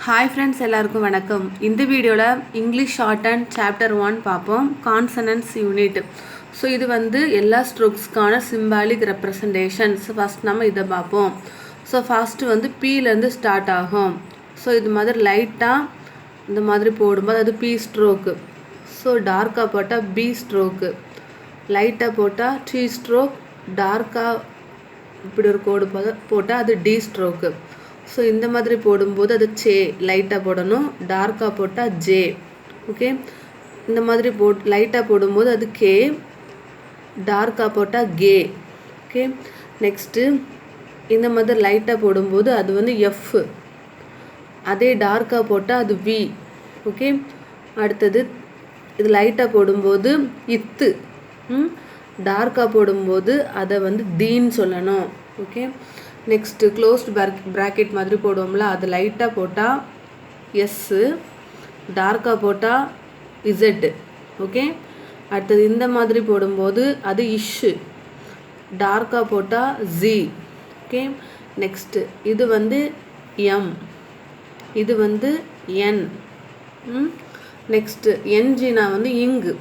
Hi friends, எல்லாருக்கும் வணக்கம். இந்த வீடியோவில் இங்கிலீஷ் ஷார்ட் அண்ட் சாப்டர் 1 பார்ப்போம். Consonants unit. ஸோ இது வந்து எல்லா ஸ்ட்ரோக்ஸ்க்கான சிம்பாலிக் ரெப்ரசன்டேஷன்ஸ். ஃபஸ்ட் நம்ம இதை பார்ப்போம். ஸோ ஃபஸ்ட்டு வந்து பீலேருந்து ஸ்டார்ட் ஆகும். ஸோ இது மாதிரி லைட்டாக இந்த மாதிரி போடும்போது அது பி ஸ்ட்ரோக்கு. ஸோ டார்க்காக போட்டால் பி ஸ்ட்ரோக்கு, லைட்டாக போட்டால் டி ஸ்ட்ரோக், டார்க்காக இப்படி ஒரு கோடு போட்டால் அது டி ஸ்ட்ரோக்கு. ஸோ இந்த மாதிரி போடும்போது அது சே லைட்டாக போடணும், டார்க்காக போட்டால் ஜே. ஓகே, இந்த மாதிரி லைட்டாக போடும்போது அது கே, டார்க்காக போட்டால் கே. ஓகே, நெக்ஸ்ட்டு இந்த மாதிரி லைட்டாக போடும்போது அது வந்து எஃப், அதே டார்க்காக போட்டால் அது வி. ஓகே, அடுத்தது இது லைட்டாக போடும்போது இத்து, டார்க்காக போடும்போது அதை வந்து தீன்னு சொல்லணும். ஓகே, நெக்ஸ்ட்டு க்ளோஸ்டு ப்ராக்கெட் மாதிரி போடுவோம்ல, அது லைட்டாக போட்டால் எஸ்ஸு, டார்க்காக போட்டால் இசட்டு. ஓகே, அடுத்தது இந்த மாதிரி போடும்போது அது இஷ்ஷு, டார்க்காக போட்டால் ஜி. ஓகே, நெக்ஸ்ட்டு இது வந்து எம், இது வந்து என். நெக்ஸ்ட்டு என்ஜினா வந்து இங்கு.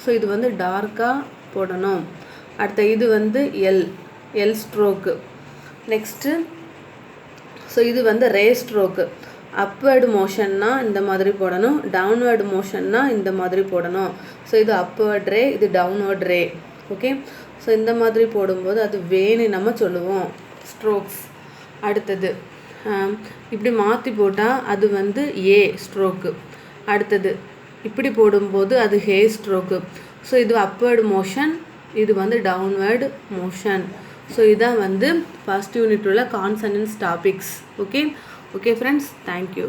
ஸோ இது வந்து டார்க்காக போடணும். அடுத்த இது வந்து L, L stroke. Next so இது வந்து ரே ஸ்ட்ரோக்கு. அப்வேர்டு மோஷன்னா இந்த மாதிரி போடணும், டவுன்வேர்டு மோஷன்னா இந்த மாதிரி போடணும். ஸோ இது அப்வேர்ட் ரே, இது டவுன்வேர்ட் ரே. ஓகே, ஸோ இந்த மாதிரி போடும்போது அது வேன்னு நம்ம சொல்லுவோம் ஸ்ட்ரோக்ஸ். அடுத்தது இப்படி மாற்றி போட்டால் அது வந்து ஏ ஸ்ட்ரோக்கு. அடுத்தது இப்படி போடும்போது அது ஹே ஸ்ட்ரோக்கு. ஸோ இது அப்வேர்டு மோஷன், இது வந்து டவுன்வேர்டு மோஷன். ஸோ இதான் வந்து ஃபஸ்ட் யூனிட் உள்ள consonants topics. Okay friends, thank you.